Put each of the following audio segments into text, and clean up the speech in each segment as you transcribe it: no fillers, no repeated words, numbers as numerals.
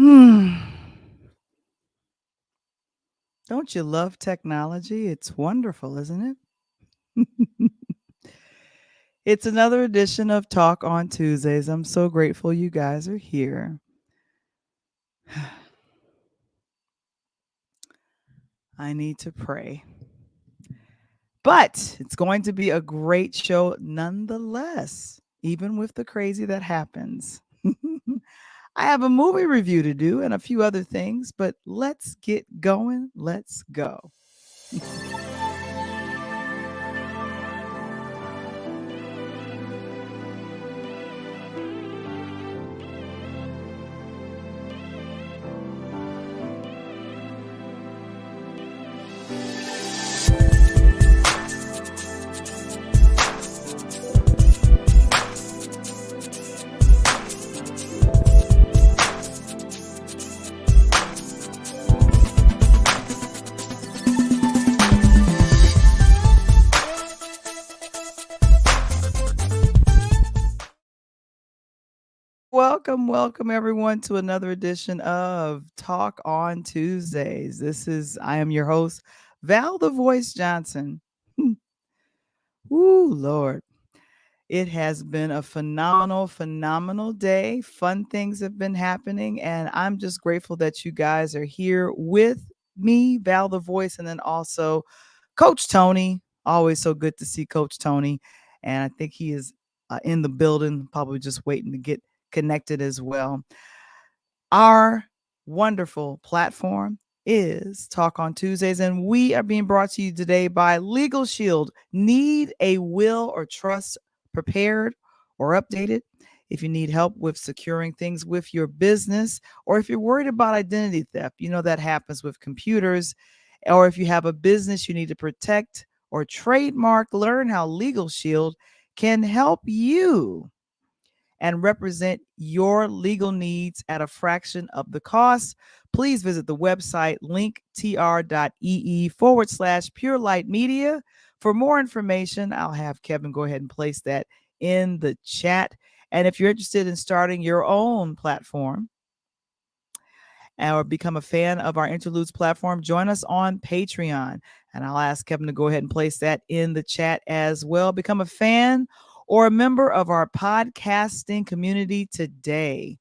Hmm. Don't you love technology? It's wonderful, isn't it? It's another edition of Talk on Tuesdays. I'm so grateful you guys are here. I need to pray. But it's going to be a great show nonetheless, even with the crazy that happens. I have a movie review to do and a few other things, but let's get going. Let's go. Welcome everyone to another edition of Talk on Tuesdays. I am your host, Val the Voice Johnson. Ooh, Lord. It has been a phenomenal day. Fun things have been happening, and I'm just grateful that you guys are here with me, Val the Voice, and then also Coach Tony. Always so good to see Coach Tony. And I think he is in the building, probably just waiting to get connected as well. Our wonderful platform is Talk on Tuesdays, and we are being brought to you today by Legal Shield. Need a will or trust prepared or updated? If you need help with securing things with your business, or if you're worried about identity theft, you know that happens with computers, or if you have a business you need to protect or trademark, learn how Legal Shield can help you and represent your legal needs at a fraction of the cost. Please visit the website linktr.ee/Pure Light Media. For more information, I'll have Kevin go ahead and place that in the chat. And if you're interested in starting your own platform or become a fan of our Interludes platform, join us on Patreon. And I'll ask Kevin to go ahead and place that in the chat as well. Become a fan or a member of our podcasting community today.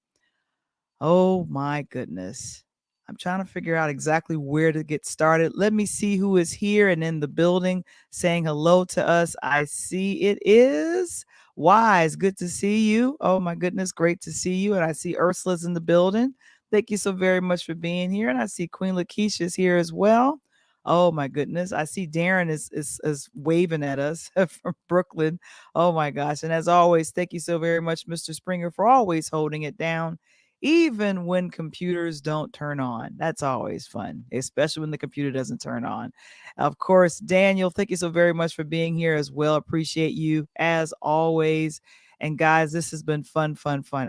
Oh my goodness. I'm trying to figure out exactly where to get started. Let me see who is here and in the building saying hello to us. I see it is Wise. Good to see you. Oh my goodness. Great to see you. And I see Ursula's in the building. Thank you so very much for being here. And I see Queen Lakeisha's here as well. Oh my goodness. I see Darren is waving at us from Brooklyn. Oh my gosh. And as always, thank you so very much, Mr. Springer, for always holding it down even when computers don't turn on. That's always fun, especially when the computer doesn't turn on. Of course, Daniel, thank you so very much for being here as well. Appreciate you as always. And guys, this has been fun.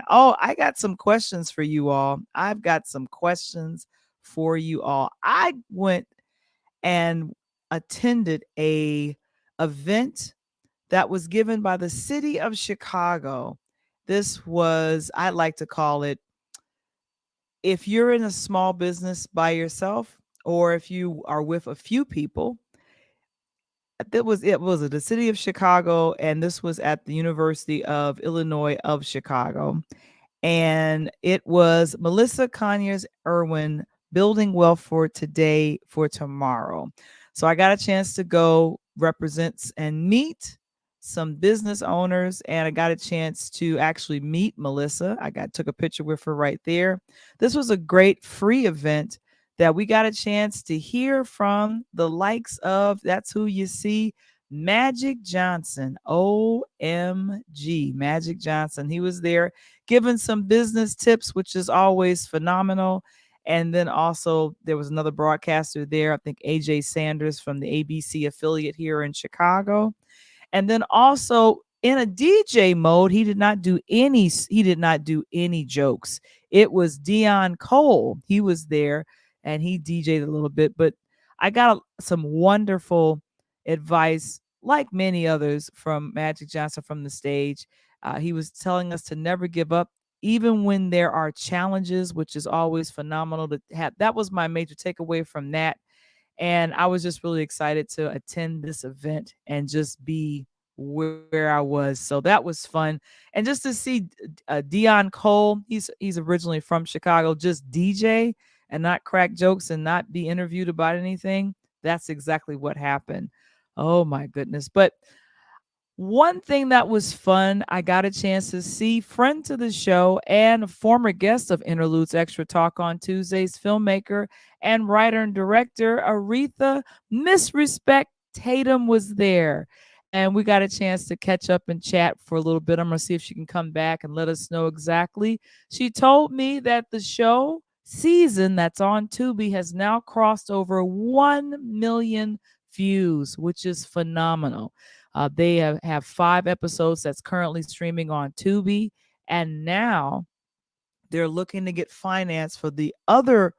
Oh, I got some questions for you all. I've got some questions for you all. I went and attended a event that was given by the city of Chicago. This was, I like to call it, if you're in a small business by yourself, or if you are with a few people, it was at the city of Chicago, and this was at the University of Illinois of Chicago. And it was Melissa Conyers Irwin, Building Wealth for Today for Tomorrow. So I got a chance to go represent and meet some business owners, and I got a chance to actually meet Melissa. Took a picture with her right there. This was a great free event that we got a chance to hear from the likes of, that's who you see, Magic Johnson. OMG, Magic Johnson. He was there giving some business tips, which is always phenomenal. And then also there was another broadcaster there, I think AJ Sanders from the ABC affiliate here in Chicago. And then also in a DJ mode, he did not do any jokes. It was Dion Cole. He was there and he DJ'd a little bit, but I got some wonderful advice, like many others, from Magic Johnson from the stage. He was telling us to never give up even when there are challenges, which is always phenomenal to have. That was my major takeaway from that. And I was just really excited to attend this event and just be where I was. So that was fun. And just to see Dion Cole, he's originally from Chicago, just DJ and not crack jokes and not be interviewed about anything. That's exactly what happened. Oh my goodness. But one thing that was fun, I got a chance to see friend to the show and a former guest of Interludes Extra Talk on Tuesdays, filmmaker and writer and director Aretha Miss Respect Tatum was there. And we got a chance to catch up and chat for a little bit. I'm going to see if she can come back and let us know exactly. She told me that the show season that's on Tubi has now crossed over 1 million views, which is phenomenal. They have 5 episodes that's currently streaming on Tubi, and now they're looking to get finance for the other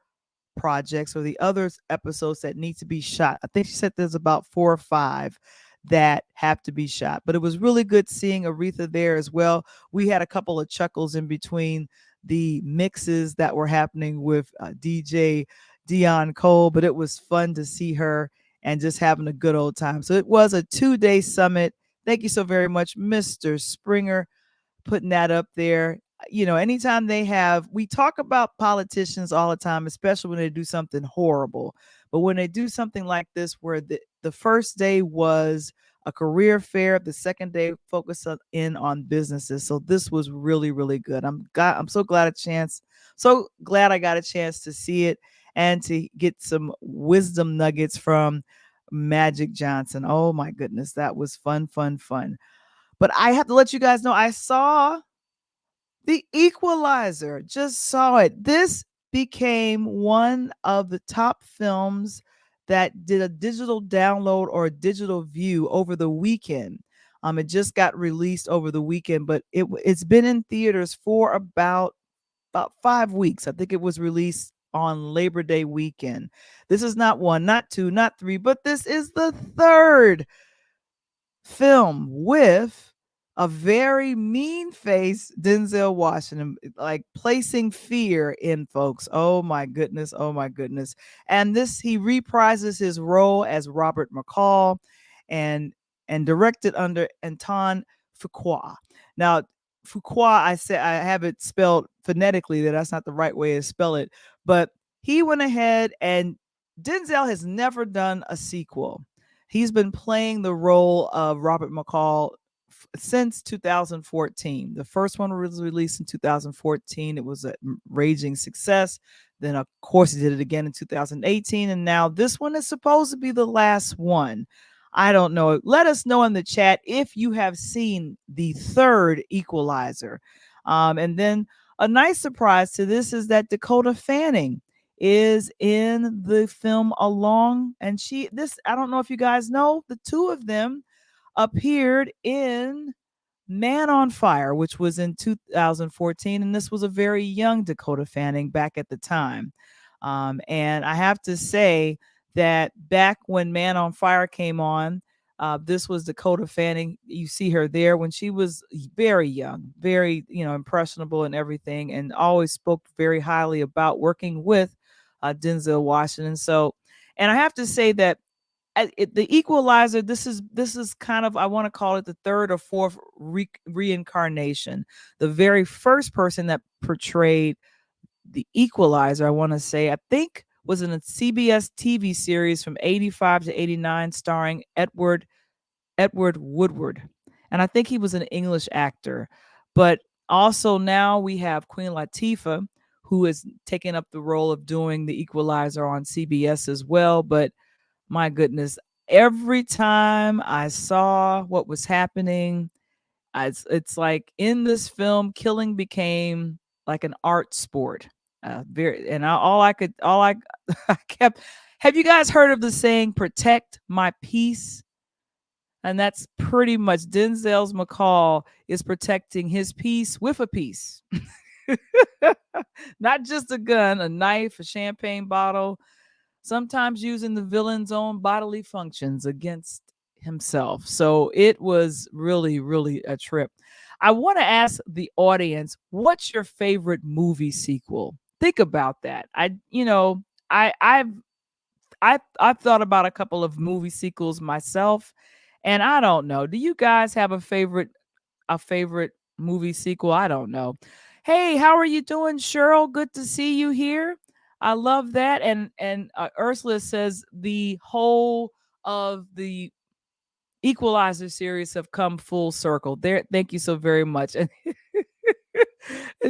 projects or the other episodes that need to be shot. I think she said there's about 4 or 5 that have to be shot. But it was really good seeing Aretha there as well. We had a couple of chuckles in between the mixes that were happening with DJ Dion Cole, but it was fun to see her and just having a good old time. So it was a 2-day summit. Thank you so very much, Mr. Springer, putting that up there. You know, anytime we talk about politicians all the time, especially when they do something horrible. But when they do something like this, where the first day was a career fair, the second day focused in on businesses. So this was really, really good. I'm so glad I got a chance to see it and to get some wisdom nuggets from Magic Johnson. Oh my goodness, that was fun. But I have to let you guys know, I saw The Equalizer. Just saw it. This became one of the top films that did a digital download or a digital view over the weekend. It just got released over the weekend, but it's been in theaters for about 5 weeks. I think it was released on Labor Day weekend. This is not 1, not 2, not 3, but this is the 3rd film with a very mean-faced Denzel Washington, like placing fear in folks. Oh my goodness. And he reprises his role as Robert McCall and directed under Anton Fuqua. Now, Fuqua, I have it spelled phonetically, that's not the right way to spell it, but he went ahead, and Denzel has never done a sequel. He's been playing the role of Robert McCall since 2014. The first one was released in 2014. It was a raging success. Then, of course, he did it again in 2018. And now this one is supposed to be the last one. I don't know. Let us know in the chat if you have seen the 3rd Equalizer. And then a nice surprise to this is that Dakota Fanning is in the film along. And I don't know if you guys know, the two of them appeared in Man on Fire, which was in 2014. And this was a very young Dakota Fanning back at the time. And I have to say that back when Man on Fire came on, this was Dakota Fanning. You see her there when she was very young, very, impressionable and everything, and always spoke very highly about working with Denzel Washington. So, and I have to say that the Equalizer, this is kind of, I want to call it the 3rd or 4th reincarnation. The very first person that portrayed the Equalizer, I want to say, I think was in a CBS TV series from 85 to 89 starring Edward Woodward. And I think he was an English actor. But also now we have Queen Latifah, who is taking up the role of doing the Equalizer on CBS as well. But my goodness, every time I saw what was happening, it's like in this film, killing became like an art sport. I kept. Have you guys heard of the saying "protect my peace"? And that's pretty much Denzel's McCall is protecting his peace with a piece. Not just a gun, a knife, a champagne bottle, sometimes using the villain's own bodily functions against himself. So it was really, really a trip. I want to ask the audience, what's your favorite movie sequel? Think about that. I've thought about a couple of movie sequels myself, and I don't know. Do you guys have a favorite movie sequel? I don't know. Hey, how are you doing, Cheryl? Good to see you here. I love that. And Ursula says the whole of the Equalizer series have come full circle. There, thank you so very much. And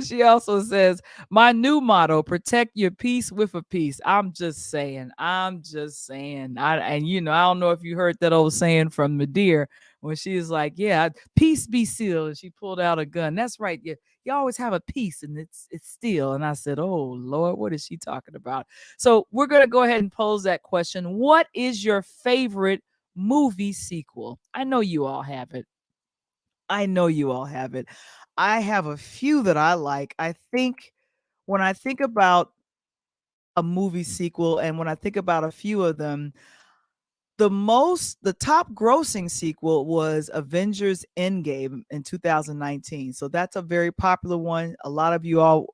she also says, my new motto, protect your peace with a piece. I'm just saying. I'm just saying. I don't know if you heard that old saying from Madeir when she was like, yeah, peace be sealed. And she pulled out a gun. That's right. You always have a piece and it's still. And I said, oh Lord, what is she talking about? So we're going to go ahead and pose that question. What is your favorite movie sequel? I know you all have it. I know you all have it. I have a few that I like. I think when I think about a movie sequel and when I think about a few of them, the top grossing sequel was Avengers Endgame in 2019. So that's a very popular one. A lot of you all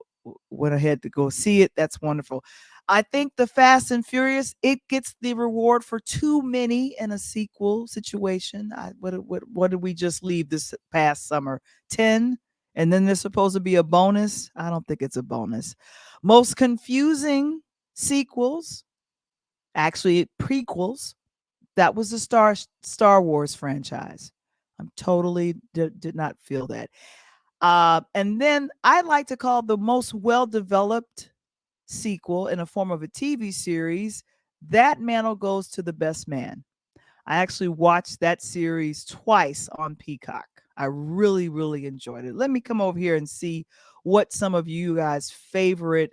went ahead to go see it. That's wonderful. I think the Fast and Furious, it gets the reward for too many in a sequel situation. What did we just leave this past summer? 10? And then there's supposed to be a bonus. I don't think it's a bonus. Most confusing sequels, actually prequels. That was the Star Wars franchise. I'm totally did not feel that. And then I like to call the most well-developed sequel in a form of a TV series, that mantle goes to The Best Man. I actually watched that series twice on Peacock. I really, really enjoyed it. Let me come over here and see what some of you guys' favorite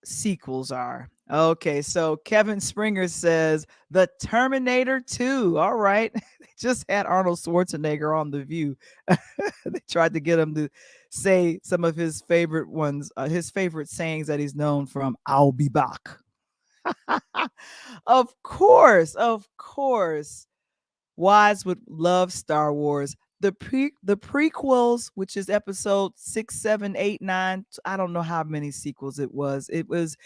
sequels are. Okay, so Kevin Springer says The Terminator 2. All right. They just had Arnold Schwarzenegger on The View. They tried to get him to say some of his favorite ones, his favorite sayings that he's known from. I'll be back. Of course, of course. Wise would love Star Wars. The prequels, which is episode 6, 7, 8, 9. I don't know how many sequels it was. It was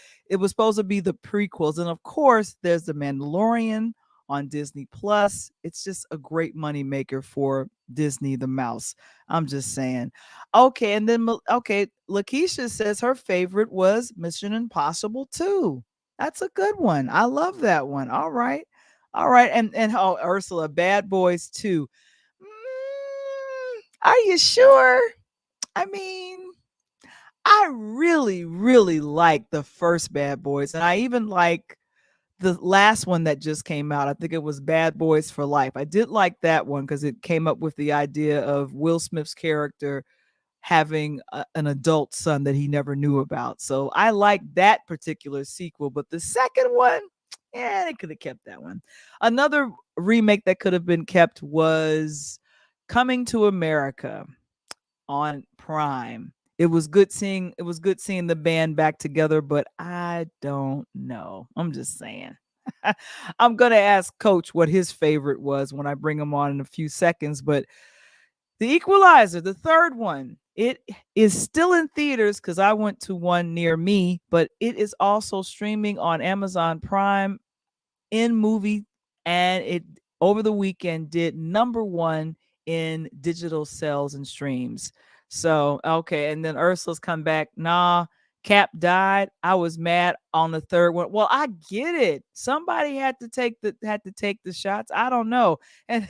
supposed to be the prequels. And of course, there's The Mandalorian on Disney Plus. It's just a great money maker for Disney, the mouse. I'm just saying. Okay, and then Lakeisha says her favorite was Mission Impossible 2. That's a good one. I love that one. All right. All right. And Ursula, Bad Boys 2. Are you sure? I mean, I really, really like the first Bad Boys. And I even like the last one that just came out. I think it was Bad Boys for Life. I did like that one because it came up with the idea of Will Smith's character having an adult son that he never knew about. So I like that particular sequel. But the second one, yeah, they could have kept that one. Another remake that could have been kept was Coming to America on Prime. It was good seeing the band back together, but I don't know. I'm just saying. I'm going to ask Coach what his favorite was when I bring him on in a few seconds, but The Equalizer, the third one, it is still in theaters because I went to one near me, but it is also streaming on Amazon Prime in movie, and it over the weekend did number 1 in digital sales and streams. So, okay. And then Ursula's come back. Nah, Cap died. I was mad on the third one. Well, I get it. Somebody had to take the shots. I don't know. And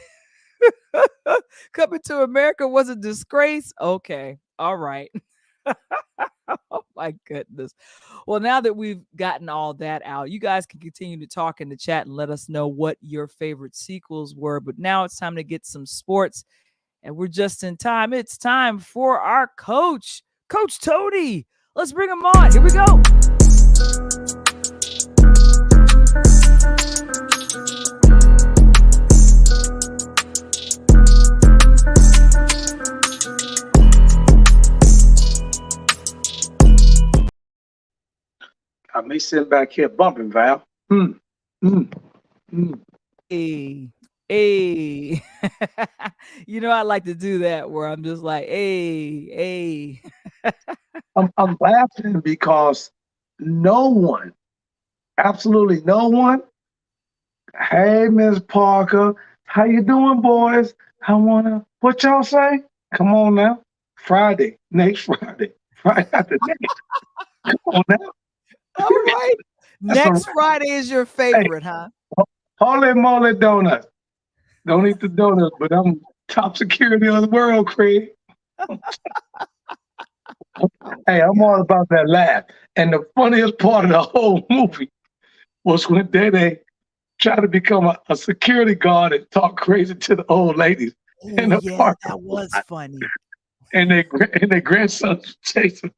Coming to America was a disgrace. Okay. All right. Oh my goodness. Well, now that we've gotten all that out, you guys can continue to talk in the chat and let us know what your favorite sequels were. But now it's time to get some sports, and we're just in time. It's time for our coach, Coach Tony. Let's bring him on. Here we go. I may sit back here bumping, Val. Mm. Hey, hey. I like to do that where I'm just like, hey, hey. I'm laughing because no one, absolutely no one. Hey, Miss Parker, how you doing, boys? I wanna. What y'all say? Come on now. Friday, next Friday, Friday after next. Come on now. All right. That's a Next Friday is your hey. favorite, huh? Holy moly donuts. Don't eat the donuts, but I'm top security of the world, Craig. Oh Hey, my I'm God. all about that laugh. And the funniest part of the whole movie was when they try to become a security guard and talk crazy to the old ladies in Oh the yeah, park, that was funny. and their grandsons chasing.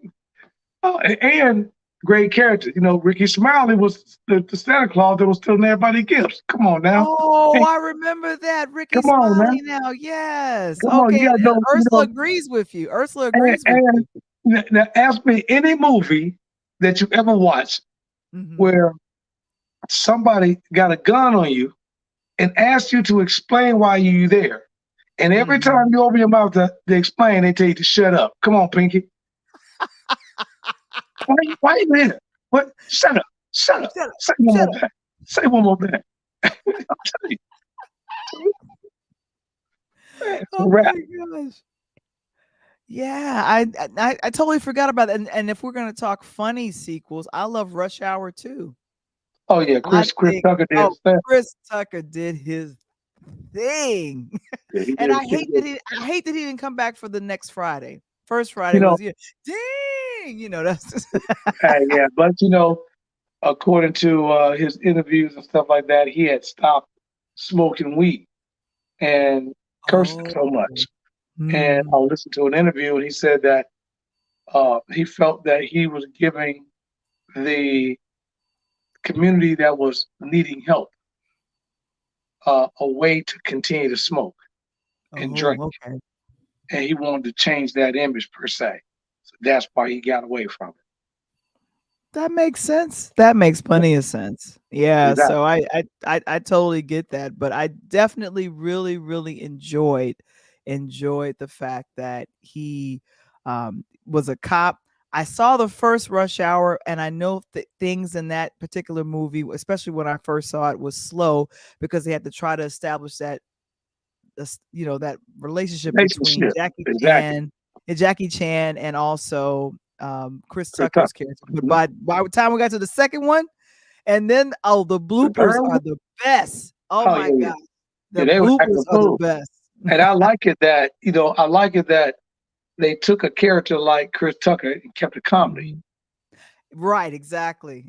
Oh, and great character. Ricky Smiley was the Santa Claus that was stealing everybody gifts. Come on now. Oh, Hey, I remember that. Ricky come on now. Smiley now. Yes. Come on. Okay. You And, gotta and know, Ursula agrees with you. Ursula and, agrees with and you. now ask me any movie that you ever watched Hmm. where somebody got a gun on you and asked you to explain why you there. And every time Hmm. you open your mouth to explain, they tell you to shut up. Come on, Pinky. Why you here? What? Shut up. Shut up. Shut up. Say one Shut more up. time. Say one more time. I'm telling you, man, it's a Oh wrap. my gosh. Yeah, I totally forgot about that. And if we're gonna talk funny sequels, I love Rush Hour too. Oh yeah, I Chris think Tucker did oh, his thing. Chris Tucker did his thing. Yeah, he And did. He did. I hate that he didn't come back for the next Friday. First Friday You know, was dang, that's just yeah, but according to his interviews and stuff like that, he had stopped smoking weed and cursing Oh. so much. And I Hmm. listened to an interview, and he said that he felt that he was giving the community that was needing help a way to continue to smoke and drink, Oh, okay. and he wanted to change that image per se. So that's why he got away from That makes sense. That makes plenty of sense. it. Yeah, Exactly. so I totally get that, but I definitely really, really enjoyed the fact that he was a cop. I saw the first Rush Hour, and I know that things in that particular movie, especially when I first saw it, was slow because they had to try to establish that relationship between Relationship. Exactly. Jackie Chan and also Chris Chris Tucker. Tucker's character. But Mhm. by the time we got to the second one, and then the The bloopers third are one? the best. Oh Oh my yeah, yeah. god, Yeah, the they were bloopers acting are the fool. best. And I like it that they took a character like Chris Tucker and kept it comedy. Mhm. Right, exactly.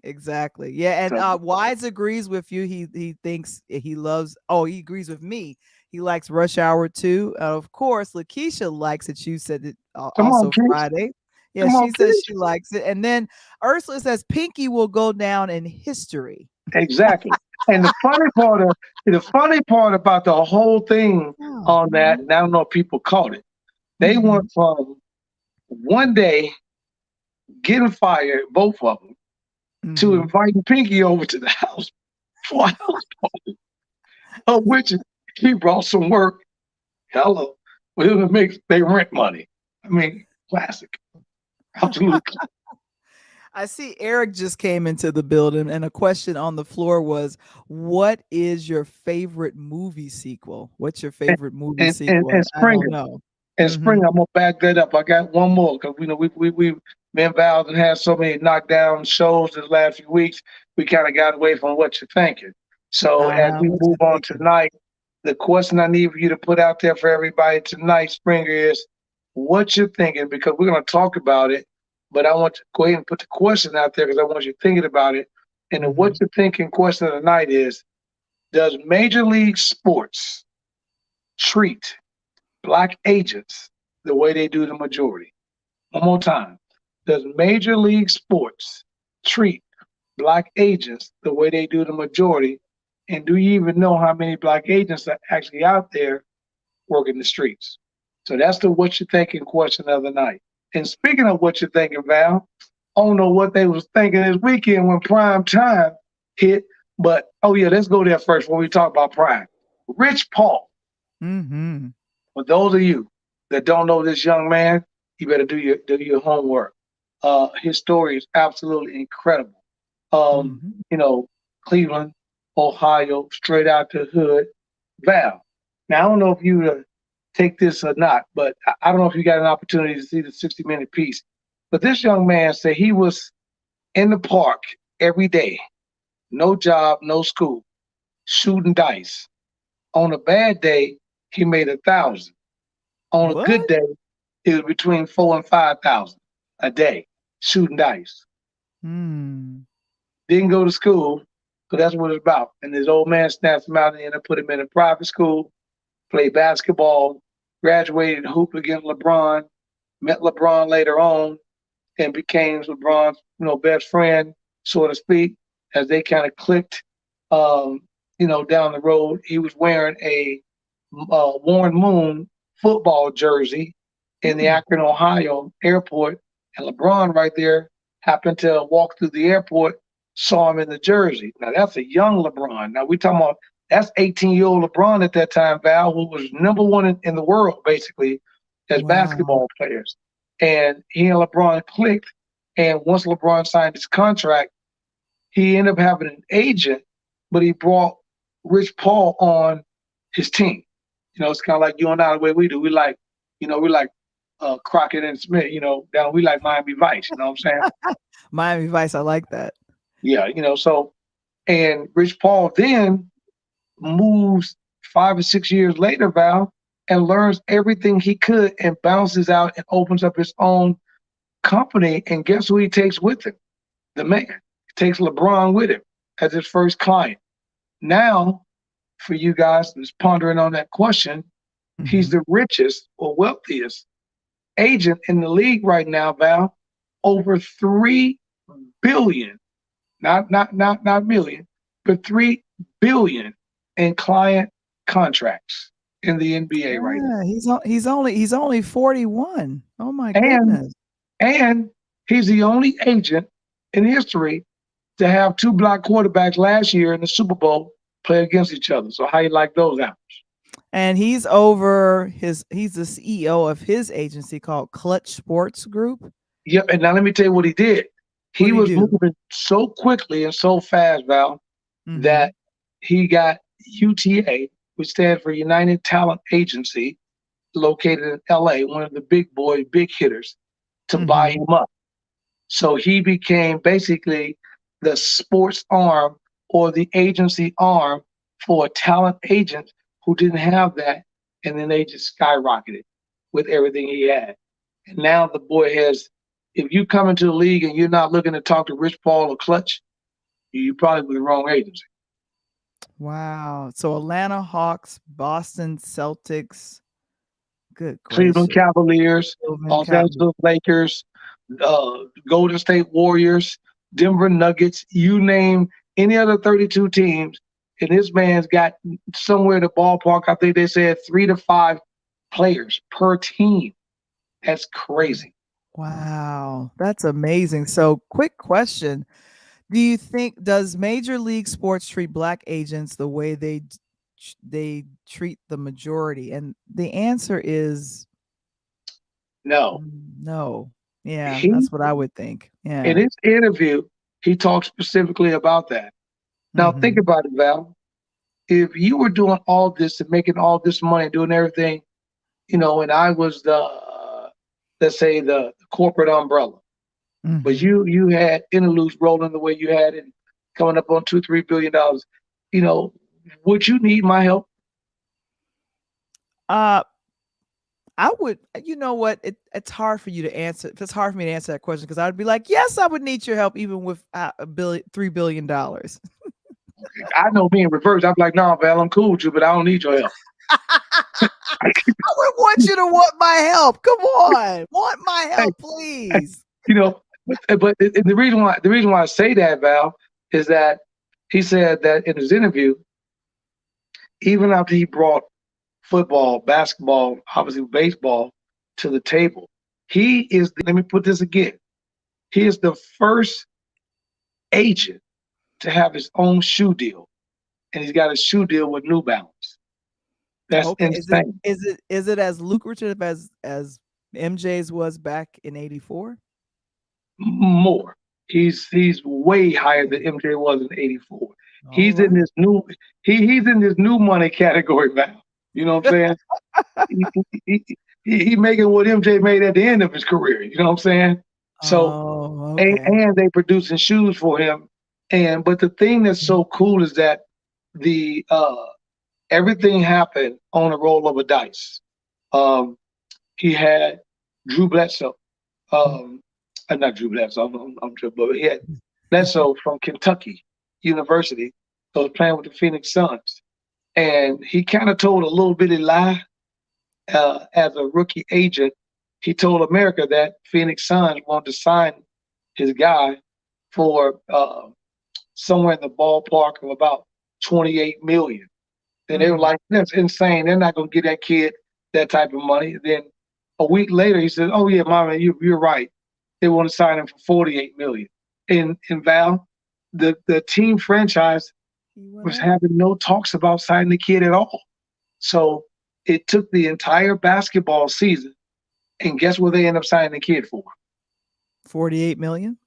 Yeah, and So Wise agrees with you. He thinks he loves. Oh, he agrees with me. He likes Rush Hour too. Of course, Lakeisha likes it. You said it come on, also kids. Friday. Yeah, Come on, she says kids. she likes it. And then Ursula says Pinky will go down in history. Exactly. And the funny part about the whole thing Oh, on that, and I don't know if people caught it, they mhm, went from one day getting fired, both of them, to mhm. inviting Pinky over to the house for a house party, of which he brought some work. Hello. Well, it makes they rent money. I mean, classic. Absolutely. I see Eric just came into the building, and a question on the floor was, "What is your favorite movie sequel? What's your And, favorite movie and sequel?" And I don't Springer. know. And Hmm. Spring, I'm gonna back that up. I got one more because we me and Val have had so many knockdown shows this last few weeks. We kind of got away from what you're thinking. So as we What move you on thinking? tonight, the question I need for you to put out there for everybody tonight, Springer, is what you're thinking because we're gonna talk about it. But I want to go ahead and put the question out there because I want you thinking about it. And the what Hmm. you're thinking question of the night is: does Major League Sports treat black agents the way they do the majority? One more time. Does Major League Sports treat black agents the way they do the majority? And do you even know how many black agents are actually out there working the streets? So that's the what you thinking question of the night. And speaking of what you're thinking, Val, I don't know what they was thinking this weekend when prime time hit, but Oh yeah, let's go there first when we talk about prime. Rich Paul. Mm-hmm. For those of you that don't know this young man, you better do your homework. His story is absolutely incredible. Um, Mm-hmm. you know, Cleveland, Ohio, straight out the hood. Val. Now I don't know if you take this or not, but I don't know if you got an opportunity to see the 60-minute piece. But this young man said he was in the park every day, no job, no school, shooting dice. On a bad day, he made 1,000. On a good What? day, it was between 4 and 5,000 a day shooting dice. Hmm. Didn't go to school, so that's what it's about. And this old man snatched him out and ended up put him in a private school, played basketball, graduated hoop against LeBron, met LeBron later on, and became LeBron's best friend, so to speak, as they kind of clicked. Um, down the road, he was wearing a Warren Moon football jersey in the Hmm. Akron, Ohio airport, and LeBron right there happened to walk through the airport, saw him in the jersey. Now that's a young LeBron. Now we talking about that's 18-year-old LeBron at that time, Val, who was number one in the world basically as Wow. basketball players. And he and LeBron clicked. And once LeBron signed his contract, he ended up having an agent, but he brought Rich Paul on his team. It's kind of like you and I, the way we do. We like Crockett and Smith. Down we like Miami Vice. You know what I'm saying? Miami Vice. I like that. Yeah. So and Rich Paul then moves 5 or 6 years later, Val, and learns everything he could and bounces out and opens up his own company. And guess who he takes with him? The man. He takes LeBron with him as his first client. Now, for you guys that's pondering on that question, he's Mm-hmm. the richest or wealthiest agent in the league right now, Val. Over 3 billion, not million, but 3 billion in client contracts in the NBA right now. Yeah, he's only 41. Oh my And goodness. and he's the only agent in history to have two black quarterbacks last year in the Super Bowl play against each other. So how you like those apples? And he's the CEO of his agency called Clutch Sports Group. Yep. And now let me tell you what he did. What He do you was do? moving so quickly and so fast, Val, Mm-hmm. that he got UTA, which stands for United Talent Agency, located in LA, one of the big boys, big hitters, to buy Mm-hmm. him up. So he became basically the sports arm or the agency arm for a talent agent who didn't have that. And then they just skyrocketed with everything he had. And now the boy has, if you come into the league and you're not looking to talk to Rich Paul or Clutch, you probably with the wrong agency. Wow. So Atlanta Hawks, Boston Celtics. Good Cleveland gracious. Cavaliers, Sylvan Los Cap- Angeles Lakers, Golden State Warriors, Denver Nuggets, you name any other 32 teams, and this man's got somewhere in the ballpark, I think they said 3 to 5 players per team. That's crazy. Wow. That's amazing. So quick question. Do you think does Major League Sports treat black agents the way they treat the majority? And the answer is No. no. Yeah, He that's what I would think. in Yeah. his interview, he talked specifically about that. Now think Mhm. about it, Val. If you were doing all this and making all this money, doing everything, and I was let's say the corporate umbrella. But Mhm. you had Interludes rolling the way you had it, coming up on $2-3 billion. You know, would you need my help? Uh I would, you know what? It's hard for you to answer. It's hard for me to answer that question because I'd be like, yes, I would need your help even with $3 billion. I know me in reverse. I'm like, no, Val, I'm cool with you, but I don't need your help. I would want you to want my help. Come on, want my Hey, help, please. you know, but the reason why I say that, Val, is that he said that in his interview, even after he brought football, basketball, obviously baseball to the table, he is. Let me put this again. He is the first agent to have his own shoe deal. and he's got a shoe deal with New Balance. That's Okay. insane. Is it as lucrative as MJ's was back in '84? More. He's way higher than MJ was in '84. All He's in right. this new he's in this new money category now. You know what I'm saying? He, he making what MJ made at the end of his career. You know what I'm saying? So Oh, okay. and they producing shoes for him. And but the thing that's so cool is that the everything happened on a roll of a dice. Um, he had Drew Bledsoe, um, not Drew Bledsoe, I'm but he had Bledsoe from Kentucky University, so was playing with the Phoenix Suns, and he kind of told a little bitty lie as a rookie agent. He told America that Phoenix Suns wanted to sign his guy for somewhere in the ballpark of about 28 million. Then they were like, "That's insane. They're not going to get that kid that type of money." Then a week later, he said, "Oh yeah, Mama, you're right. They want to sign him for 48 million." And Val, the team franchise was having no talks about signing the kid at all. So it took the entire basketball season, and guess what they ended up signing the kid for? 48 million?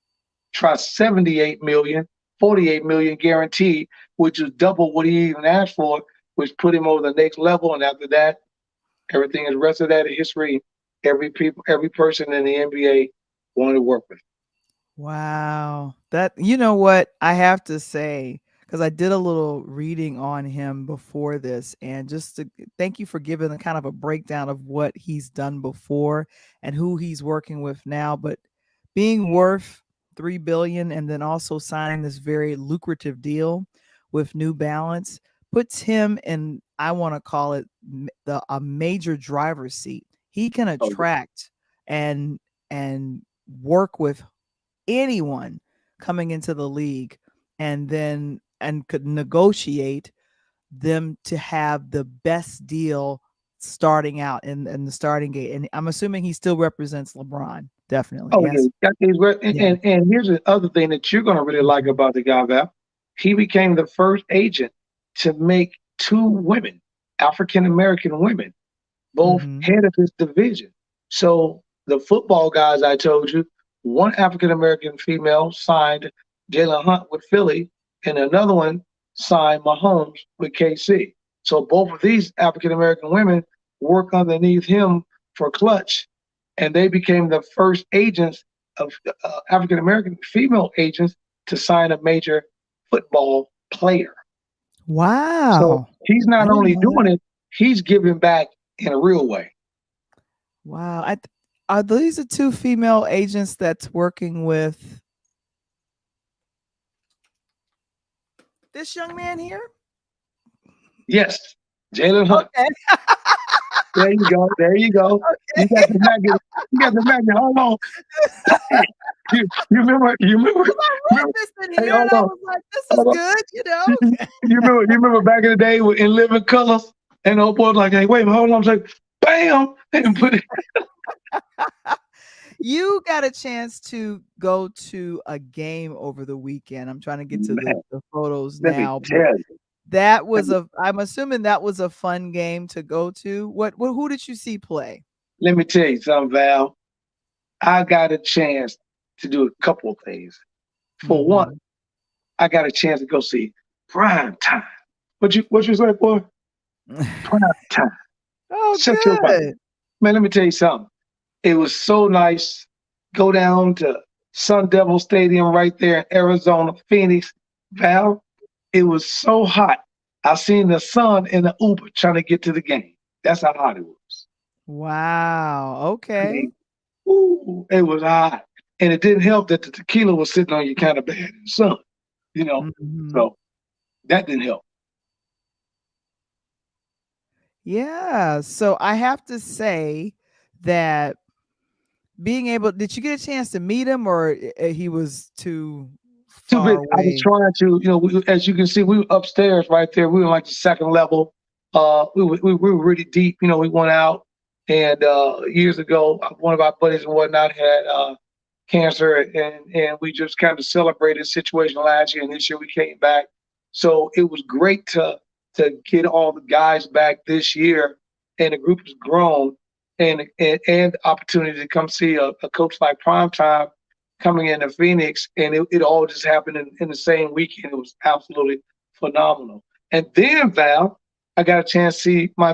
Try 78 million, 48 million guaranteed, which is double what he even asked for, which put him over the next level. And after that, everything is rest of that is history. Every person in the NBA wanted to work with. Wow. That, you know what I have to say, because I did a little reading on him before this, and just to thank you for giving a kind of a breakdown of what he's done before and who he's working with now. But being worth $3 billion and then also signing this very lucrative deal with New Balance puts him in, I want to call it a major driver's seat. He can Oh, attract and work with anyone coming into the league, and could negotiate them to have the best deal starting out in the starting gate. And I'm assuming he still represents LeBron. Definitely. oh yeah. Yes. Yeah. And here's the other thing that you're going to really like about the guy, Val. He became the first agent to make two women, African American women, both Mm-hmm. head of his division. So the football guys I told you, one African American female signed Jalen Hunt with Philly, and another one signed Mahomes with KC. So both of these African American women work underneath him for Clutch, and they became the first agents of African American female agents to sign a major football player. So Wow. he's I not didn't only know that. doing it, he's giving back in a real way. Wow. Are these the two female agents that's working with this young man here? Yes, Jalen Hunt. Okay. There you go. There you go. You got the magnet. You got the magnet. Hold on. You remember? Well, I read this in Hey, here hold and I on. was like, this is Hold on. good, you know. You remember back in the day in Living Colors, and the old boy was like, "Hey, wait a minute, hold on." I was like, "Bam!" and put it. You got a chance to go to a game over the weekend. I'm trying to get to Man, the photos let me now, but tell you. that was I'm assuming that was a fun game to go to. Who did you see play? Let me tell you something, Val. I got a chance to do a couple of things. For one, I got a chance to go see prime time. What you say, boy? Prime time. Oh, Shut your mouth. good. Man, let me tell you something. It was so nice. Go down to Sun Devil Stadium right there in Arizona, Phoenix. Val, it was so hot. I seen the sun in the Uber trying to get to the game. That's how hot it was. Wow. I Okay. mean, ooh, it was hot. And it didn't help that the tequila was sitting on you kind of bad in the sun, you know. Mhm. So that didn't help. Yeah. So I have to say that did you get a chance to meet him, or he was too Too far big. I was away? trying to, as you can see, we were upstairs right there. We were like the second level. We were really deep. We went out, and years ago, one of our buddies and whatnot had cancer, and we just kind of celebrated the situation last year. And this year we came back, So it was great to get all the guys back this year, and the group has grown, and opportunity to come see a coach like Primetime coming into Phoenix, and it all just happened in the same weekend. It was absolutely phenomenal. And then Val, I got a chance to see my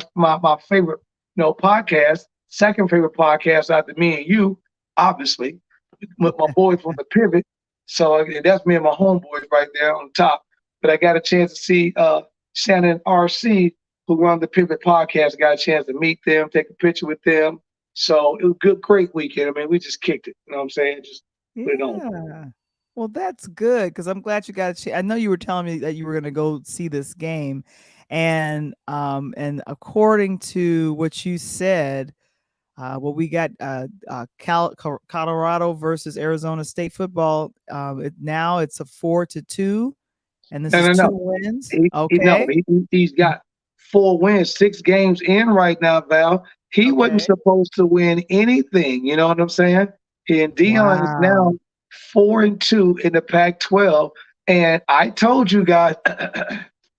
favorite podcast, second favorite podcast after me and you, obviously, with my boys from the Pivot. So that's me and my homeboys right there on top. But I got a chance to see Shannon RC, who run the Pivot podcast. I got a chance to meet them, take a picture with them. So it was a good, great weekend. I mean, we just kicked it. You know what I'm saying? Just put it on. Yeah. Well, that's good because I'm glad you got a chance. I know you were telling me that you were going to go see this game, and according to what you said, well, we got Colorado versus Arizona State football. Now it's a 4-2, and this No, is no, two no. wins. No, Okay. he's got 4 wins, 6 games in right now, Val. He wasn't Okay. supposed to win anything. You know what I'm saying? And Dion is now Wow. 4-2 in the Pac-12. And I told you guys,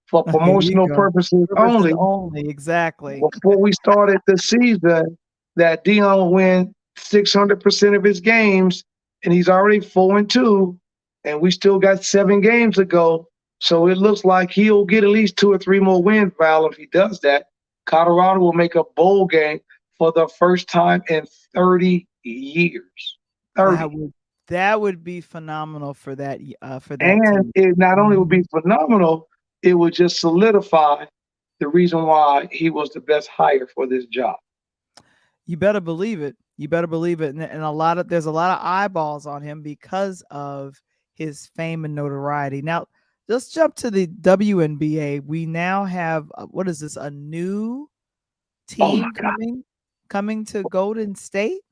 for Here you promotional go. purposes Purposes only, only. Exactly. before we started the season, that Dion will win 600% of his games, and he's already 4-2, and we still got 7 games to go. So it looks like he'll get at least 2 or 3 more wins, Val. If he does that, Colorado will make a bowl game for the first time in 30 years. 30. That would be phenomenal for that And team. it not only would be Mhm. phenomenal, it would just solidify the reason why he was the best hire for this job. You better believe it. You better believe it. And there's a lot of eyeballs on him because of his fame and notoriety. Now, let's jump to the WNBA. We now have what is this? A new Oh my team God. coming to Golden State?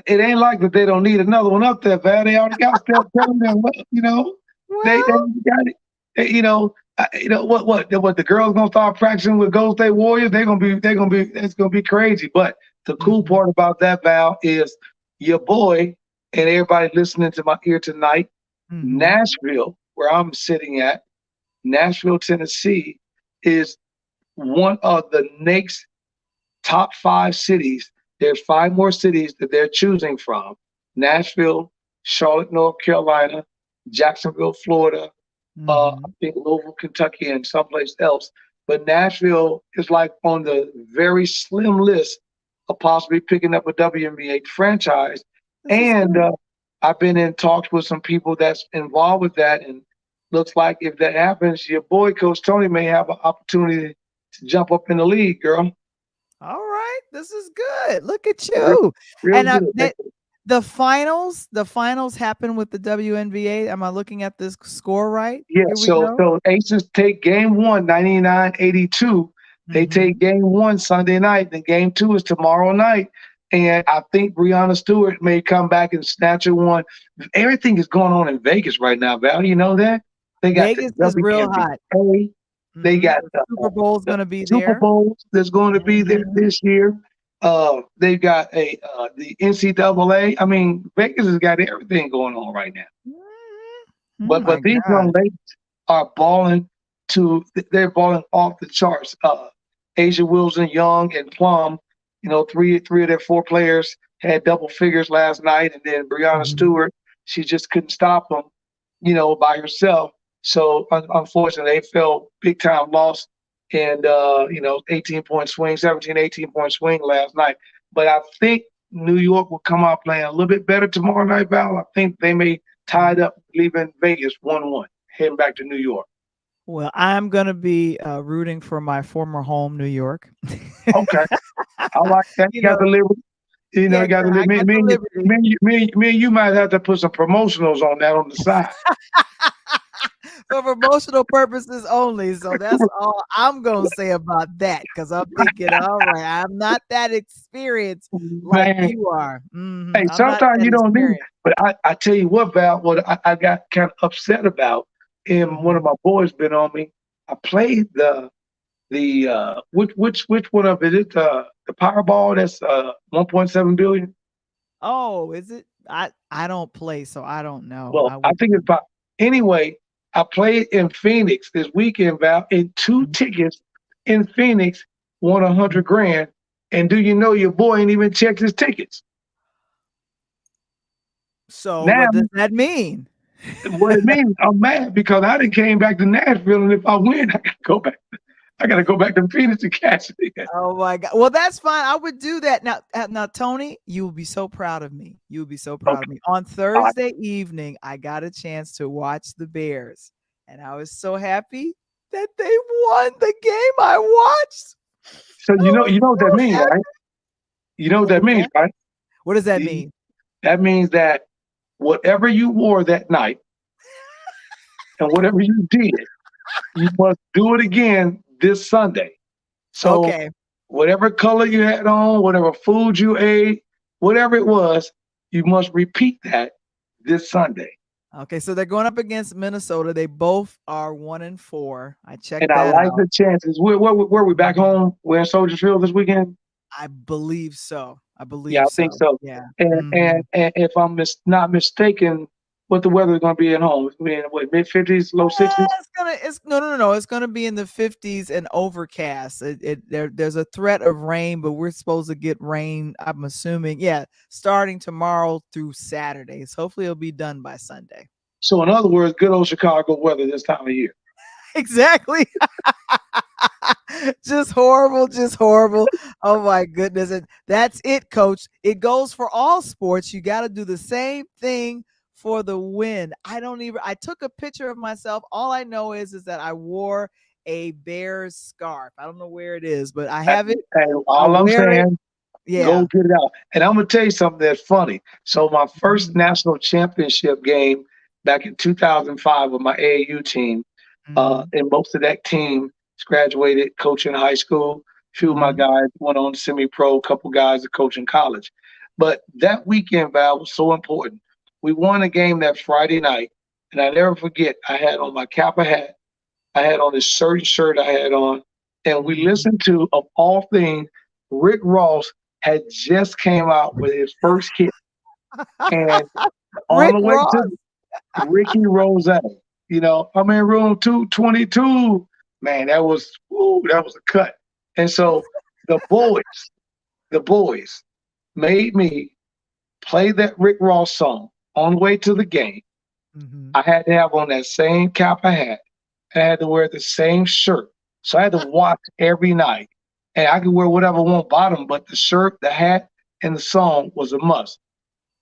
It ain't like that they don't need another one up there, Val. They already got stuff telling them, they Well, got it. What the girls gonna start practicing with Golden State Warriors? It's gonna be crazy. But the cool mhm, part about that, Val, is your boy and everybody listening to my ear tonight, mhm. Nashville, where I'm sitting at, Nashville, Tennessee, is one of the next top 5 cities. There's 5 more cities that they're choosing from: Nashville, Charlotte, North Carolina, Jacksonville, Florida, I Mhm. think Louisville, Kentucky, and someplace else. But Nashville is like on the very slim list of possibly picking up a WNBA franchise. This is And good. I've been in talks with some people that's involved with that, and looks like if that happens, your boy Coach Tony may have an opportunity to jump up in the league, girl. All right, this is good. Look at Real, you. real And good. the finals happen with the WNBA. Am I looking at this score right? Yeah, Here we so go. so Aces take game one, 99-82. They take Mhm. game one Sunday night, then game two is tomorrow night. And I think Breonna Stewart may come back and snatch a one. Everything is going on in Vegas right now, Val. You know that? They got the Vegas is real hot. WNBA. They got The Super Bowl's the gonna be Super there. Bowl that's going to be there Mhm. this year. They've got the NCAA. I mean, Vegas has got everything going on right now. Mhm. Oh But my these young gosh. ladies are balling they're balling off the charts. Asia Wilson, Young, and Plum, three of their 4 players had double figures last night, and then Breonna Mhm. Stewart, she just couldn't stop them, by herself. So unfortunately, they fell big time loss, and 18-point swing, 17, 18-point swing last night. But I think New York will come out playing a little bit better tomorrow night, Val. I think they may tie it up, leaving Vegas 1-1, heading back to New York. Well, I'm gonna be rooting for my former home, New York. Okay, I like that. You You got know, the liberty. yeah, You got the I me, got me, the and you, liberty. me, and you, me and you might have to put some promotionals on that on the side. For promotional purposes only. So that's all I'm gonna say about that. Because I'm thinking, all right, I'm not that experienced like Man, you are. hey, I'm not sometimes that you don't need it. experienced. But I tell you what, Val, what I got kind of upset about, and one of Mhm. my boys been on me. I played the which one of it is the Powerball that's 1.7 billion. Oh, is it? I don't play, so I don't know. Well, I I would. think it's about anyway. I played in Phoenix this weekend, Val, and 2 tickets in Phoenix won $100,000. And do you know your boy ain't even checked his tickets? So Now, what does that mean? what it means, I'm mad because I done came back to Nashville, and if I win, I gotta go back. I gotta go back to Phoenix to cash it in. Oh my God. Well, that's fine. I would do that. Now, Tony, you will be so proud of me. You will be so proud Okay. of me. On All right. Thursday evening, I got a chance to watch the Bears, and I was so happy that they won the game I watched. So I was you know what that so means, happy. right? You know what What that was means, that? right? What does that You- mean? That means that whatever you wore that night and whatever you did, you must do it again this Sunday. So Okay. whatever color you had on, whatever food you ate, whatever it was, you must repeat that this Sunday. Okay. So they're going up against Minnesota. They both are 1-4. I And checked I that like out. the chances. Where we back home? We're in Soldier Field this weekend. I believe so. I Yeah, believe I so. think so. Yeah. And Mhm. if I'm not mistaken, what the weather is going to be at home? It's going to be in what, mid 50s, low 60s. It's no. It's gonna be in the 50s and overcast. There's a threat of rain, but we're supposed to get rain, I'm assuming. Yeah, starting tomorrow through Saturday. So hopefully it'll be done by Sunday. So in other words, good old Chicago weather this time of year. Exactly. Just horrible, just horrible. Oh my goodness. And that's it, coach. It goes for all sports. You got to do the same thing for the win. I took a picture of myself. All I know is that I wore a Bears scarf. I don't know where it is, but I have it. And I'll all I'm wear it. saying, Yeah. go get it out. And I'm gonna tell you something that's funny. So my first Mhm. national championship game back in 2005 with my AAU team, Mhm. and most of that team graduated coaching high school. A few of my Mhm. guys went on to semi-pro. A couple guys are coaching college. But that weekend, Val, was so important. We won a game that Friday night, and I never forget. I had on my Kappa hat. I had on this certain shirt I had on, and we Mhm. listened to, of all things, Rick Ross had just came out with his first hit, and on Rick the way Ross. to Ricky Rose. I'm in room 222. Man, that was a cut. And so the boys, the boys made me play that Rick Ross song on the way to the game. Mhm. I had to have on that same Kappa hat. And I had to wear the same shirt. So I had to watch every night. And I could wear whatever I want bottom, but the shirt, the hat, and the song was a must.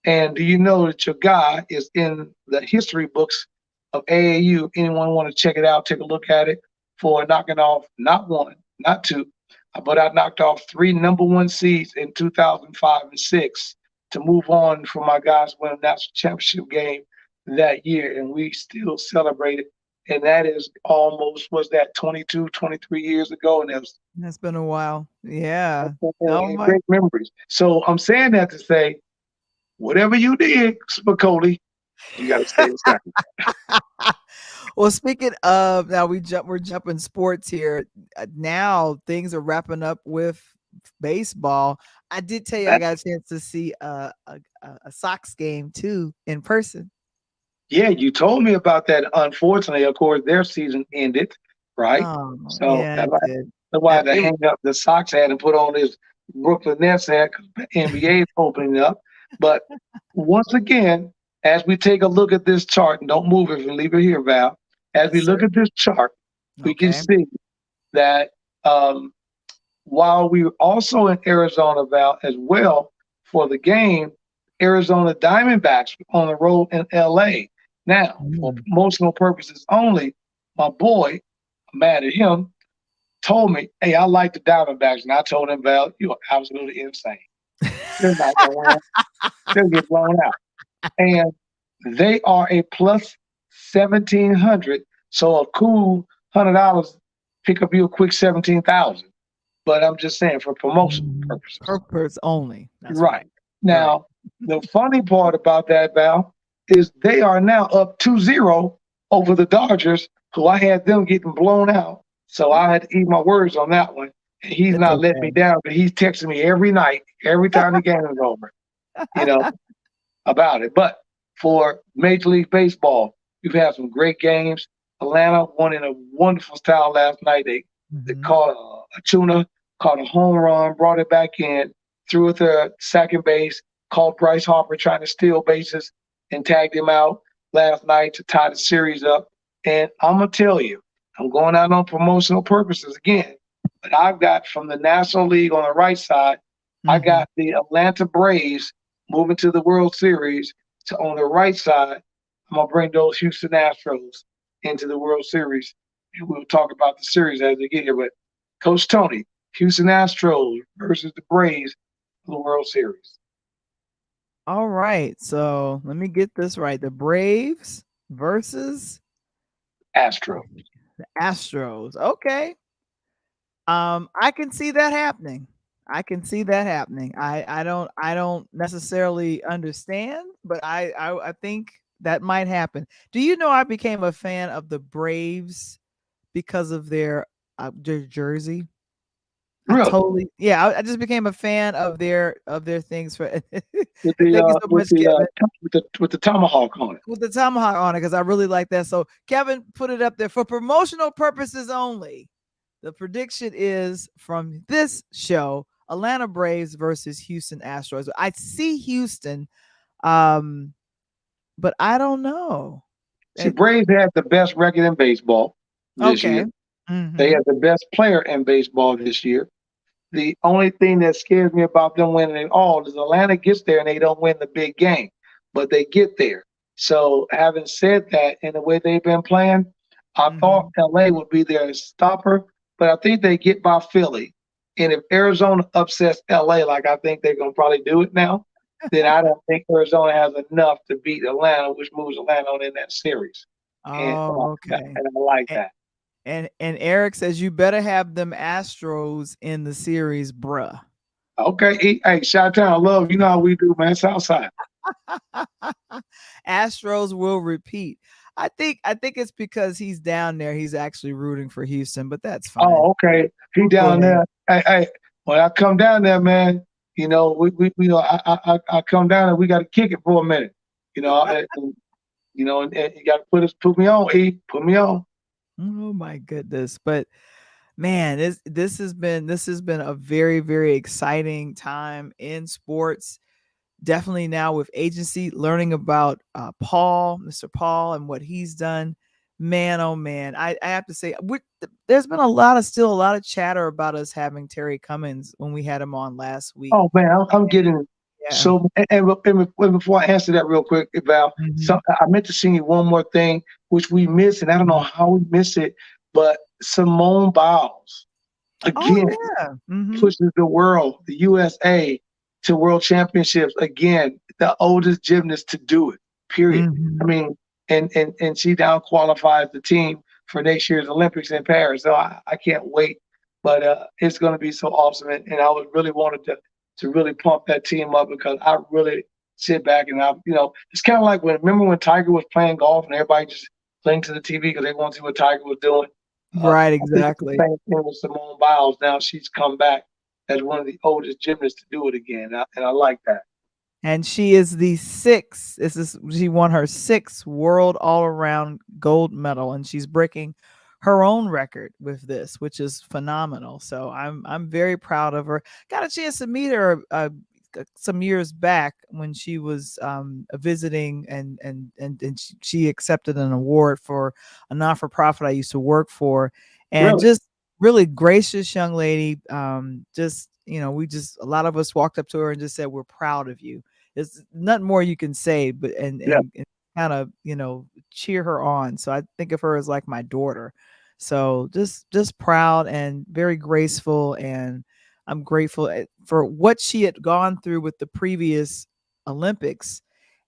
And do you know that your guy is in the history books of AAU? Anyone want to check it out, take a look at it, for knocking off not one, not two, but I knocked off 3 number 1 seeds in 2005 and 6 to move on from my guys winning national championship game that year. And we still celebrate it. And that is almost, was that 22, 23 years ago? And it was That's been a while. Yeah. Oh my. great memories. So I'm saying that to say, whatever you did, Spicoli, you got to stay inside. Well, speaking of, now we're jumping sports here. Now things are wrapping up with baseball. I did tell you I got a chance to see a Sox game too in person. Yeah, you told me about that. Unfortunately, of course, their season ended, right? Oh, So yeah, that's it did. why I had to It hang up the Sox hat and put on this Brooklyn Nets hat because the NBA is opening up. But once again, as we take a look at this chart, and don't move it and leave it here, Val. As Yes, we look sir. at this chart, we can Okay. see that while we were also in Arizona, Val, as well for the game, Arizona Diamondbacks on the road in LA. Now, for Mm. promotional purposes only, my boy, I'm mad at him, told me, hey, I like the Diamondbacks. And I told him, Val, you are absolutely insane. They're not going to win. They'll get blown out. And they are a plus 1,700. So a cool $100 pick up you a quick 17,000. But I'm just saying for promotion purposes. Purpose only. That's Right. right. Right. Now, the funny part about that, Val, is they are now up 2-0 over the Dodgers, who I had them getting blown out. So I had to eat my words on that one. And he's It's not letting me okay. down, but he's texting me every night, every time the game is over, you know, about it. But for Major League Baseball, we've had some great games. Atlanta won in a wonderful style last night. They Mhm. caught a tuna, caught a home run, brought it back in, threw it to second base, caught Bryce Harper trying to steal bases, and tagged him out last night to tie the series up. And I'm gonna tell you, I'm going out on promotional purposes again, but I've got from the National League on the right side, I Mhm. got the Atlanta Braves moving to the World Series. To on the right side, I'm gonna bring those Houston Astros into the World Series. And we'll talk about the series as they get here. But Coach Tony, Houston Astros versus the Braves for the World Series. All right. So let me get this right. The Braves versus Astros. the Astros. Okay. I can see that happening. I can see that happening. I don't necessarily understand, but I think that might happen. Do you know I became a fan of the Braves because of their jersey? I Really? totally yeah, I just became a fan of their things for With and the thank you so much, Kevin, with the tomahawk on it. with the tomahawk on it because I really like that. So Kevin put it up there for promotional purposes only. The prediction is from this show: Atlanta Braves versus Houston Astros. I see Houston, um, but I don't know. See, Eh, Braves had the best record in baseball this okay. year. They Mhm. had the best player in baseball this year. The only thing that scares me about them winning it all is Atlanta gets there and they don't win the big game, but they get there. So, having said that, in the way they've been playing, I thought Mhm. LA would be their stopper, but I think they get by Philly. And if Arizona upsets LA, like I think they're going to probably do it now, then I don't think Arizona has enough to beat Atlanta, which moves Atlanta on in that series. And, Oh, okay. and I like And that. and Eric says you better have them Astros in the series, bruh. Okay, hey, shout out, love. You know how we do, man. Southside. Astros will repeat. I think it's because he's down there. He's actually rooting for Houston, but that's fine. Oh, okay. He We'll go down ahead. there. Hey, when I come down there, man, we I come down there. We got to kick it for a minute. You know, and you got to put me on. Put me on. Oh my goodness. But man, this has been a very, very exciting time in sports. Definitely now with agency, learning about Mr. Paul, and what he's done. Man, oh man, I have to say, there's been still a lot of chatter about us having Terry Cummins when we had him on last week. Oh man, I'm getting Yeah. so. And before I answer that real quick, Val, Mhm. so I meant to sing you one more thing, which we missed, and I don't know Mhm. how we miss it, but Simone Biles Oh again yeah. Mhm. pushes the world, the USA, to world championships again. The oldest gymnast to do it. Period. I Mhm. mean, and she now qualifies the team for next year's Olympics in Paris. So I can't wait. But it's going to be so awesome, and I was really wanted to really pump that team up because I really sit back and it's kind of like remember when Tiger was playing golf and everybody just playing to the TV because they want to see what Tiger was doing. Right, I think it's the exactly. same thing with Simone Biles. Now she's come back as one of the oldest gymnasts to do it again, and I like that. And she is the sixth. She won her sixth world all around gold medal, and she's breaking her own record with this, which is phenomenal. So I'm very proud of her. Got a chance to meet her some years back when she was visiting, and she accepted an award for a non for profit I used to work for, and Really, just really gracious young lady. Just we just a lot of us walked up to her and just said, "We're proud of you." There's nothing more you can say, but yeah, and kind of cheer her on. So I think of her as like my daughter. So just proud and very graceful, and I'm grateful for what she had gone through with the previous Olympics,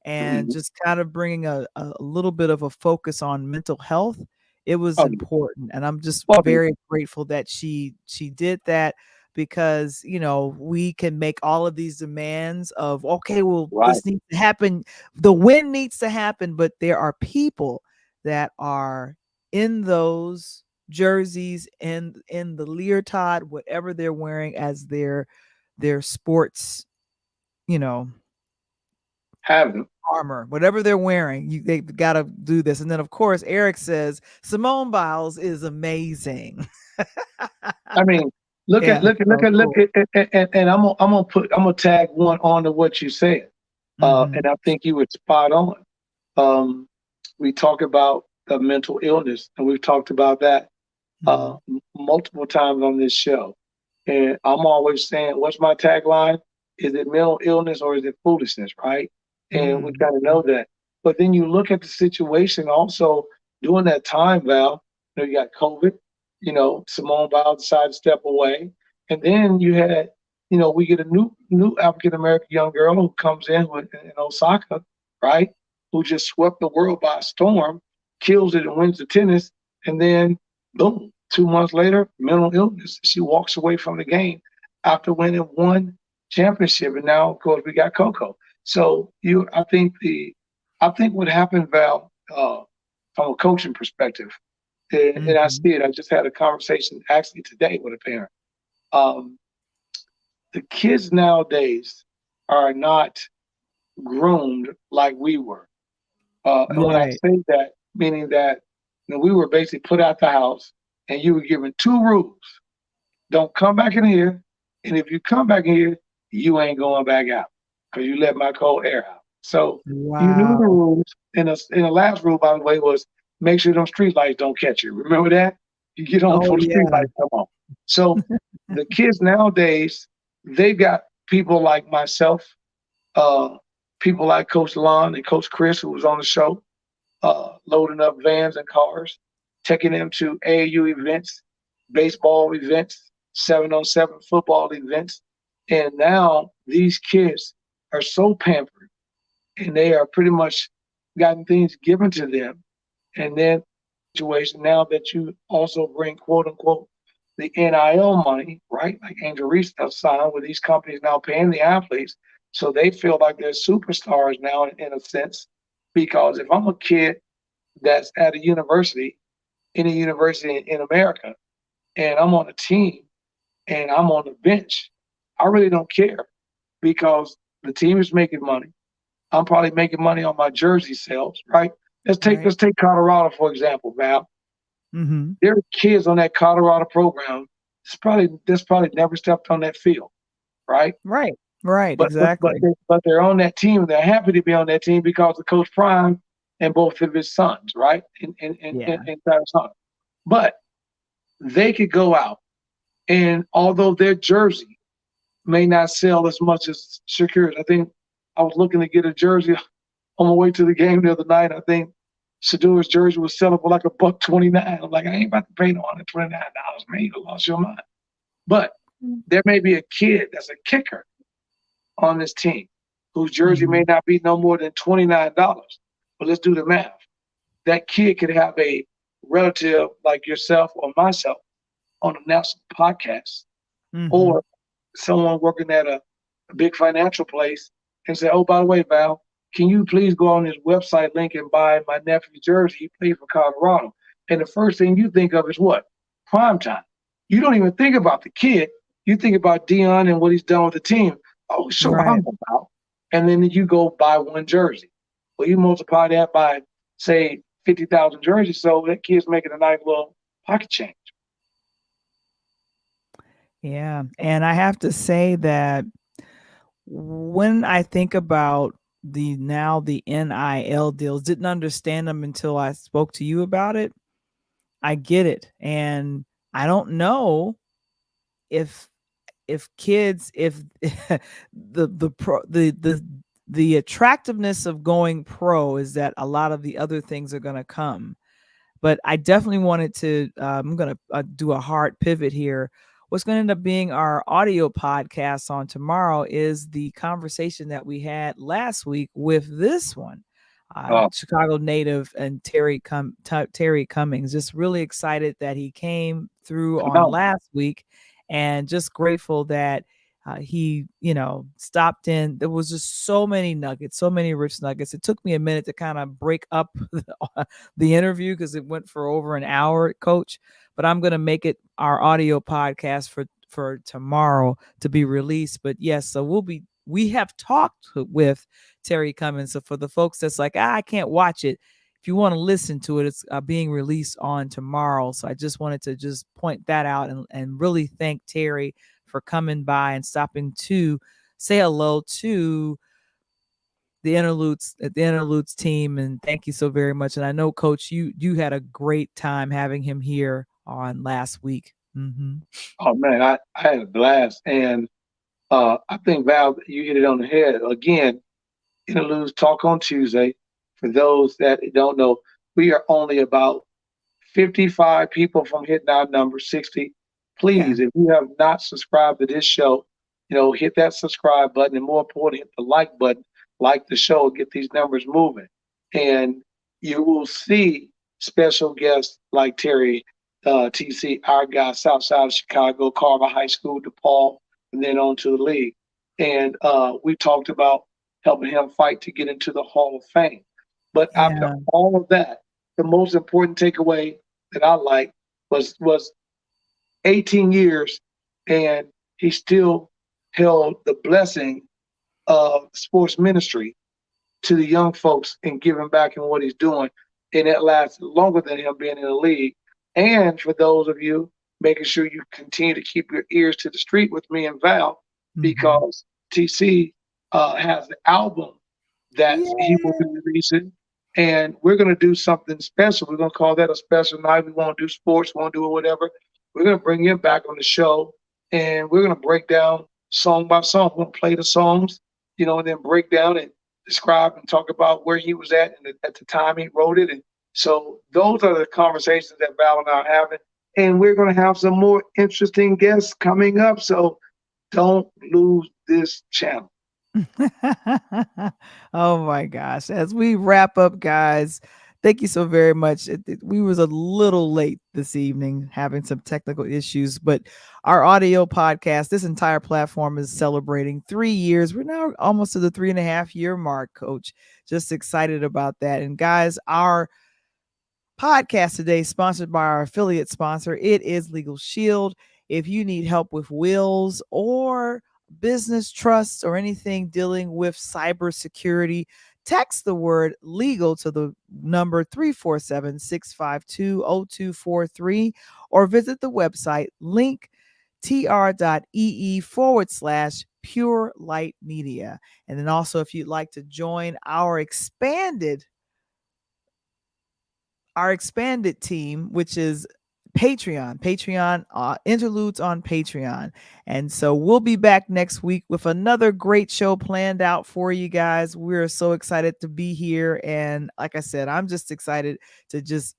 and mm-hmm. just kind of bringing a little bit of a focus on mental health. It was Oh, important, and I'm just well, very grateful that she did that, because we can make all of these demands of, okay, well, right, this needs to happen, the win needs to happen, but there are people that are in those jerseys and in the leotard, whatever they're wearing as their sports, you know have them. armor, whatever they're wearing, they've got to do this. And then, of course, Eric says Simone Biles is amazing. I mean, look at Yeah, look at look so at look cool. at and I'm gonna tag one on to what you said. And Hmm. I think you were spot on. Um, we talk about the mental illness, and we've talked about that Hmm. multiple times on this show. And I'm always saying, what's my tagline? Is it mental illness or is it foolishness, right? And we Hmm. got to know that. But then you look at the situation also during that time, Val, you got COVID, Simone Biles decided to step away. And then you had, we get a new African American young girl who comes in Osaka, right? Who just swept the world by storm, kills it and wins the tennis. And then boom, 2 months later, mental illness. She walks away from the game after winning one championship, and now, of course, we got Coco. So I think what happened, Val, from a coaching perspective, and I Hmm. see it. I just had a conversation actually today with a parent. Um, the kids nowadays are not groomed like we were. And when I Right. say that, meaning that we were basically put out the house, and you were given two rules: don't come back in here. And if you come back in here, you ain't going back out because you let my cold air out. So you knew the Wow. rules. And the last rule, by the way, was make sure them street lights don't catch you. Remember that? You get on Oh, before the street yeah. lights come on. So the kids nowadays, they've got people like myself, uh, people like Coach Lon and Coach Chris, who was on the show, loading up vans and cars, taking them to AAU events, baseball events, 7-on-7 football events. And now these kids are so pampered and they are pretty much gotten things given to them. And then situation now that you also bring quote unquote the NIL money, right? Like Angel Reese has signed with these companies now paying the athletes. So they feel like they're superstars now in a sense. Because if I'm a kid that's at a university, any university in America, and I'm on a team and I'm on the bench, I really don't care because the team is making money. I'm probably making money on my jersey sales, right? Right. Let's take Colorado for example, Val. Hmm. There are kids on that Colorado program that's probably never stepped on that field, right? Right. Right. But but but Exactly. they, but they're on that team. They're happy to be on that team because of Coach Prime and both of his sons, right? Yeah. And Travis Hunter. But they could go out and although their jersey may not sell as much as Shakira's, I think I was looking to get a jersey on my way to the game the other night. I think Shadur's jersey was selling for like $129. I'm like, I ain't about to pay no $129, man. You lost your mind. But there may be a kid that's a kicker on this team whose jersey may Hmm. not be no more than $29. But let's do the math. That kid could have a relative like yourself or myself on a national podcast Hmm. or someone working at a big financial place and say, oh, by the way, Val, can you please go on this website link and buy my nephew's jersey? He played for Colorado. And the first thing you think of is what? Prime time. You don't even think about the kid. You think about Dion and what he's done with the team. Oh, sure, I'll Right. go out. And then you go buy one jersey. Well, you multiply that by, say, 50,000 jerseys, so that kid's making a nice little pocket change. Yeah. And I have to say that when I think about the NIL deals, didn't understand them until I spoke to you about it. I get it. And I don't know if kids if the pro the attractiveness of going pro is that a lot of the other things are going to come. But I definitely wanted to I'm going to do a hard pivot here. What's going to end up being our audio podcast on tomorrow is the conversation that we had last week with this one, Oh, Chicago native and Terry Cummings. Just really excited that he came through on phenomenal. last week, and just grateful that he, stopped in. There was just so many nuggets, so many rich nuggets. It took me a minute to kind of break up the interview because it went for over an hour, Coach. But I'm going to make it our audio podcast for tomorrow to be released. But yes, so we have talked with Terry Cummins. So for the folks that's like, I can't watch it, if you want to listen to it, it's being released on tomorrow. So I just wanted to just point that out and really thank Terry for coming by and stopping to say hello to the Interludes team, and thank you so very much. And I know, Coach, you had a great time having him here on last week. Mm-hmm. Oh man, I had a blast, and I think Val, you hit it on the head again. Interludes Talk on Tuesday. For those that don't know, we are only about 55 people from hitting our number 60. Yeah. Please, if you have not subscribed to this show, hit that subscribe button, and more important, hit the like button, like the show, get these numbers moving. And you will see special guests like Terry, TC, our guy, south side of Chicago, Carver High School, DePaul, and then on to the league. And we talked about helping him fight to get into the Hall of Fame. But after all of that, the most important takeaway that I like was 18 years, and he still held the blessing of sports ministry to the young folks and giving back in what he's doing. And it lasts longer than him being in the league. And for those of you, making sure you continue to keep your ears to the street with me and Val, because TC has an album that he will be releasing. And we're going to do something special. We're going to call that a special night. We won't do sports, won't do whatever. We're going to bring him back on the show, and we're going to break down song by song. We're going to play the songs, and then break down and describe and talk about where he was at and at the time he wrote it. And so those are the conversations that Val and I are having. And we're going to have some more interesting guests coming up. So don't lose this channel. Oh my gosh. As we wrap up, guys, thank you so very much. We was a little late this evening, having some technical issues, but our audio podcast, this entire platform is celebrating 3 years. We're now almost to the 3.5-year mark, Coach. Just excited about that. And guys, our podcast today is sponsored by our affiliate sponsor. It is Legal Shield. If you need help with wills or business trusts or anything dealing with cybersecurity, text the word legal to the number 347-652-0243 or visit the website linktr.ee/Pure Light Media. And then also, if you'd like to join our expanded team, which is Patreon, Interludes on Patreon. And so we'll be back next week with another great show planned out for you guys. We're so excited to be here. And like I said, I'm just excited to just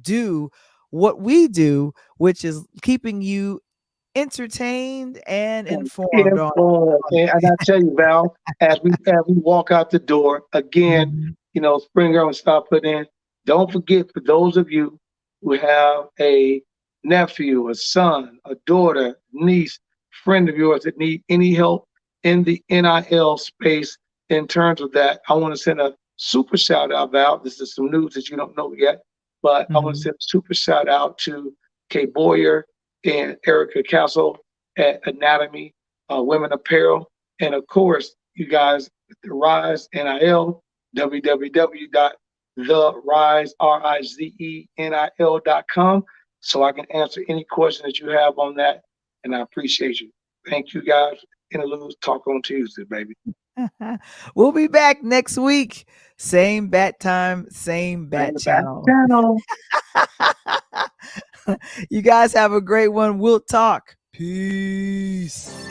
do what we do, which is keeping you entertained and informed. And I tell you, Val, as we walk out the door again, Springer and stop putting in. Don't forget, for those of you who have a nephew, a son, a daughter, niece, friend of yours that need any help in the NIL space in terms of that, I want to send a super shout out, Val. This is some news that you don't know yet, but I want to send a super shout out to Kay Boyer and Erica Castle at Anatomy Women Apparel. And of course, you guys, the Rise NIL, www.therizenil.com, so I can answer any question that you have on that. And I appreciate you. Thank you, guys. Interludes Talk on Tuesday, baby. We'll be back next week. Same bat time, same bat channel. You guys have a great one. We'll talk. Peace.